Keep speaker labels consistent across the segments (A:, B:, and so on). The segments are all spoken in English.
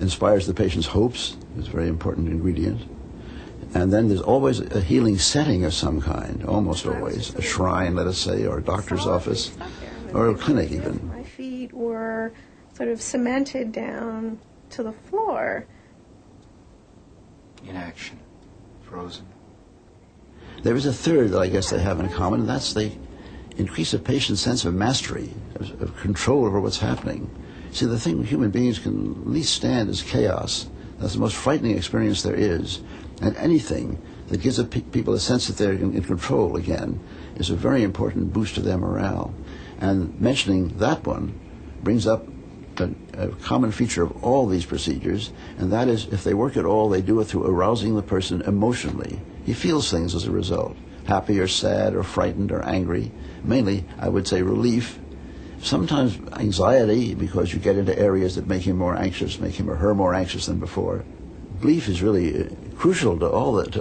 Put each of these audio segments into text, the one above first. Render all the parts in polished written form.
A: inspires the patient's hopes. It's a very important ingredient. And then there's always a healing setting of some kind, almost always. A shrine, let us say, or a doctor's office, or a clinic even.
B: My feet were sort of cemented down to the floor.
C: Inaction, frozen.
A: There is a third that I guess they have in common, and that's they increase a patient's sense of mastery, of control over what's happening. See, the thing human beings can least stand is chaos. That's the most frightening experience there is. And anything that gives people a sense that they're in control again is a very important boost to their morale. And mentioning that one brings up a common feature of all these procedures, and that is if they work at all, they do it through arousing the person emotionally. He feels things as a result, happy or sad or frightened or angry. Mainly, I would say relief. Sometimes anxiety, because you get into areas that make him more anxious, make him or her more anxious than before. Belief is really crucial to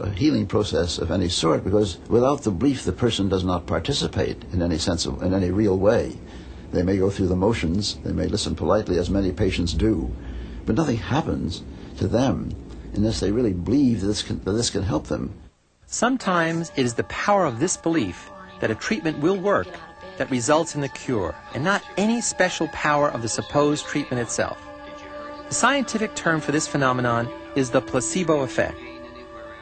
A: a healing process of any sort, because without the belief, the person does not participate in any real way. They may go through the motions, they may listen politely, as many patients do, but nothing happens to them unless they really believe that this can help them.
D: Sometimes it is the power of this belief that a treatment will work that results in the cure, and not any special power of the supposed treatment itself. The scientific term for this phenomenon is the placebo effect.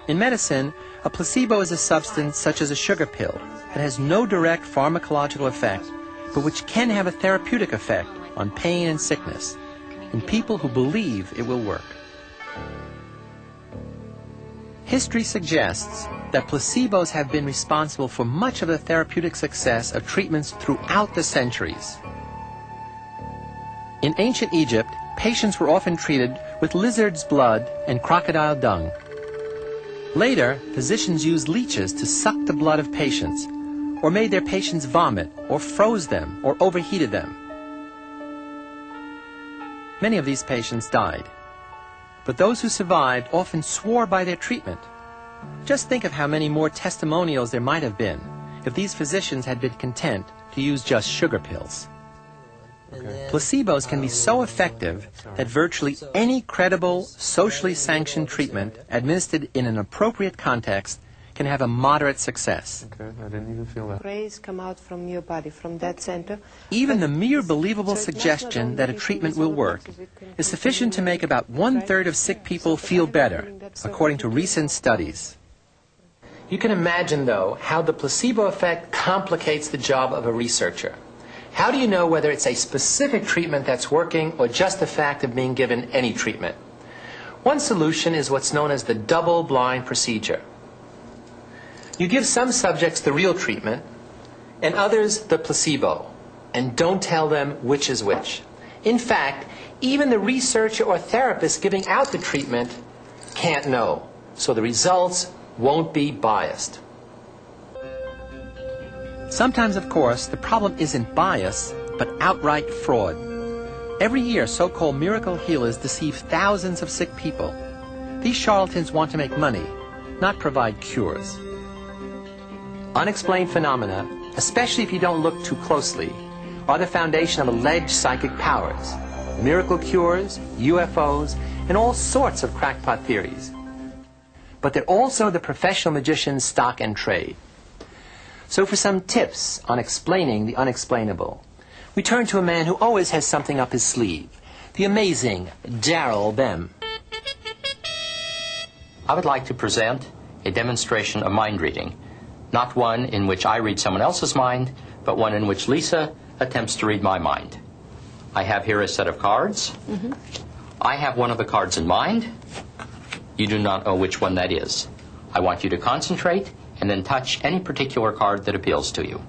D: In medicine, a placebo is a substance such as a sugar pill that has no direct pharmacological effect, but which can have a therapeutic effect on pain and sickness in people who believe it will work. History suggests that placebos have been responsible for much of the therapeutic success of treatments throughout the centuries. In ancient Egypt, patients were often treated with lizard's blood and crocodile dung. Later, physicians used leeches to suck the blood of patients, or made their patients vomit, or froze them, or overheated them. Many of these patients died, but those who survived often swore by their treatment. Just think of how many more testimonials there might have been if these physicians had been content to use just sugar pills. Placebos can be so effective that virtually any credible, socially sanctioned treatment administered in an appropriate context can have a moderate success.
C: Okay, I didn't even feel that.
E: Rays come out from your body, from that center.
D: Even the mere believable suggestion that a treatment will work is sufficient to make about 1/3 of sick people feel better, according to recent studies. You can imagine, though, how the placebo effect complicates the job of a researcher. How do you know whether it's a specific treatment that's working or just the fact of being given any treatment? One solution is what's known as the double-blind procedure. You give some subjects the real treatment and others the placebo, and don't tell them which is which. In fact, even the researcher or therapist giving out the treatment can't know, so the results won't be biased. Sometimes, of course, the problem isn't bias, but outright fraud. Every year, so-called miracle healers deceive thousands of sick people. These charlatans want to make money, not provide cures. Unexplained phenomena, especially if you don't look too closely, are the foundation of alleged psychic powers, miracle cures, UFOs, and all sorts of crackpot theories. But they're also the professional magician's stock and trade. So for some tips on explaining the unexplainable, we turn to a man who always has something up his sleeve, the amazing Daryl Bem.
F: I would like to present a demonstration of mind reading, not one in which I read someone else's mind, but one in which Lisa attempts to read my mind. I have here a set of cards. I have one of the cards in mind. You do not know which one that is. I want you to concentrate and then touch any particular card that appeals to you.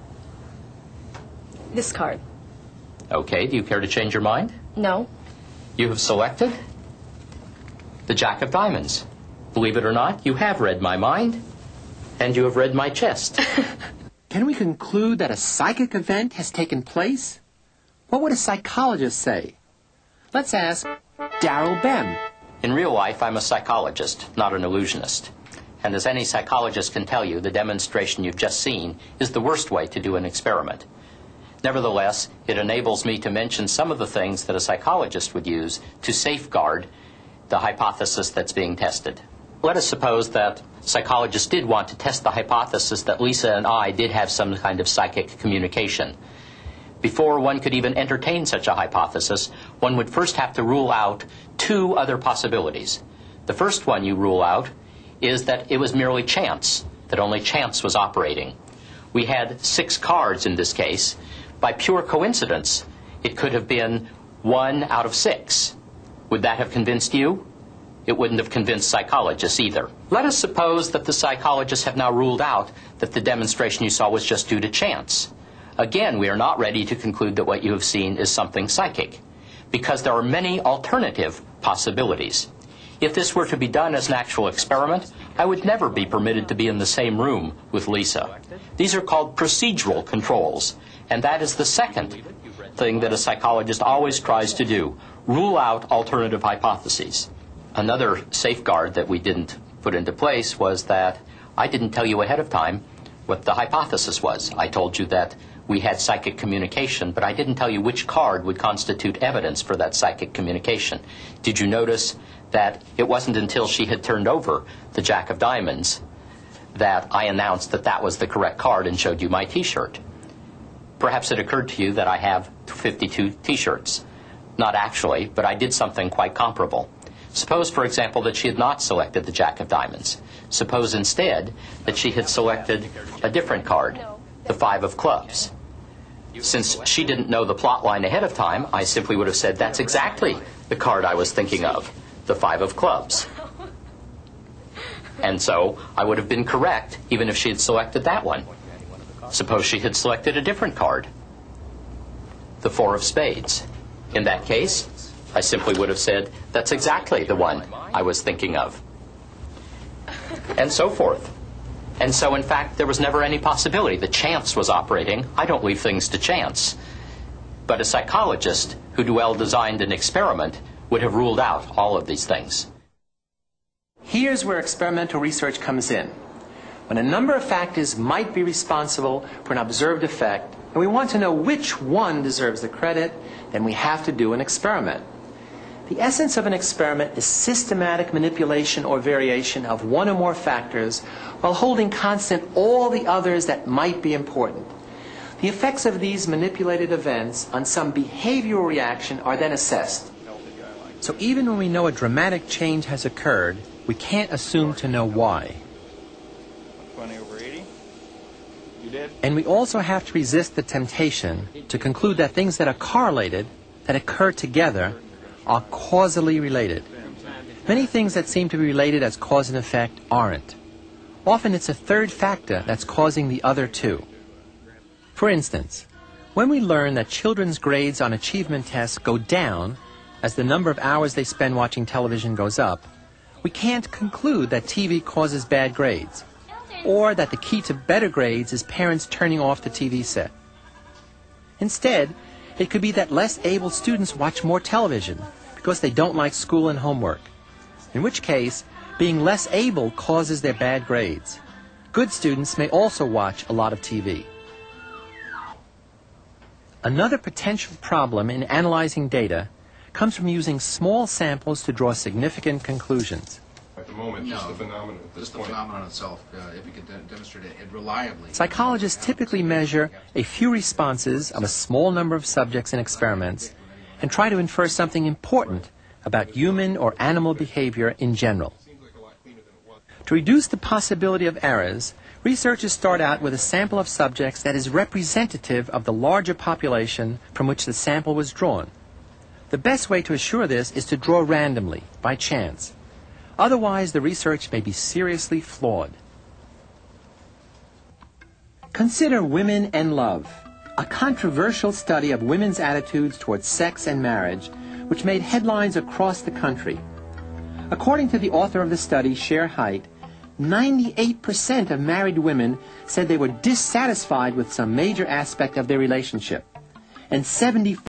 G: This card.
F: Okay, do you care to change your mind?
G: No.
F: You have selected the Jack of Diamonds. Believe it or not, you have read my mind, and you have read my chest.
D: Can we conclude that a psychic event has taken place? What would a psychologist say? Let's ask Daryl Bem.
F: In real life, I'm a psychologist, not an illusionist. And as any psychologist can tell you, the demonstration you've just seen is the worst way to do an experiment. Nevertheless, it enables me to mention some of the things that a psychologist would use to safeguard the hypothesis that's being tested. Let us suppose that psychologists did want to test the hypothesis that Lisa and I did have some kind of psychic communication. Before one could even entertain such a hypothesis, one would first have to rule out two other possibilities. The first one you rule out is that it was merely chance, that only chance was operating. We had 6 cards in this case. By pure coincidence, it could have been 1 out of 6. Would that have convinced you? It wouldn't have convinced psychologists either. Let us suppose that the psychologists have now ruled out that the demonstration you saw was just due to chance. Again, we are not ready to conclude that what you have seen is something psychic, because there are many alternative possibilities. If this were to be done as an actual experiment, I would never be permitted to be in the same room with Lisa. These are called procedural controls, and that is the second thing that a psychologist always tries to do, rule out alternative hypotheses. Another safeguard that we didn't put into place was that I didn't tell you ahead of time what the hypothesis was. I told you that we had psychic communication, but I didn't tell you which card would constitute evidence for that psychic communication. Did you notice that it wasn't until she had turned over the Jack of Diamonds that I announced that that was the correct card and showed you my T-shirt? Perhaps it occurred to you that I have 52 T-shirts. Not actually, but I did something quite comparable. Suppose, for example, that she had not selected the Jack of Diamonds. Suppose instead that she had selected a different card, the 5 of Clubs. Since she didn't know the plot line ahead of time, I simply would have said, that's exactly the card I was thinking of, the 5 of Clubs. And so I would have been correct even if she had selected that one. Suppose she had selected a different card, the 4 of Spades. In that case, I simply would have said, that's exactly the one I was thinking of. And so forth. And so, in fact, there was never any possibility. The chance was operating. I don't leave things to chance. But a psychologist who'd well designed an experiment would have ruled out all of these things.
D: Here's where experimental research comes in. When a number of factors might be responsible for an observed effect, and we want to know which one deserves the credit, then we have to do an experiment. The essence of an experiment is systematic manipulation or variation of one or more factors while holding constant all the others that might be important. The effects of these manipulated events on some behavioral reaction are then assessed. So even when we know a dramatic change has occurred, we can't assume to know why.
C: 20 over 80. You did?
D: And we also have to resist the temptation to conclude that things that are correlated, that occur together, are causally related. Many things that seem to be related as cause and effect aren't. Often it's a third factor that's causing the other two. For instance, when we learn that children's grades on achievement tests go down as the number of hours they spend watching television goes up, we can't conclude that TV causes bad grades, or that the key to better grades is parents turning off the TV set. Instead, it could be that less able students watch more television because they don't like school and homework, in which case, being less able causes their bad grades. Good students may also watch a lot of TV. Another potential problem in analyzing data comes from using small samples to draw significant conclusions.
H: At the moment, just the phenomenon at this
I: just the
H: point.
I: phenomenon itself, if you can demonstrate it reliably.
D: Psychologists typically measure a few responses of a small number of subjects in experiments and try to infer something important about human or animal behavior in general. To reduce the possibility of errors, researchers start out with a sample of subjects that is representative of the larger population from which the sample was drawn. The best way to assure this is to draw randomly, by chance. Otherwise, the research may be seriously flawed. Consider Women and Love, a controversial study of women's attitudes towards sex and marriage, which made headlines across the country. According to the author of the study, Cher Hite, 98% of married women said they were dissatisfied with some major aspect of their relationship, and 74%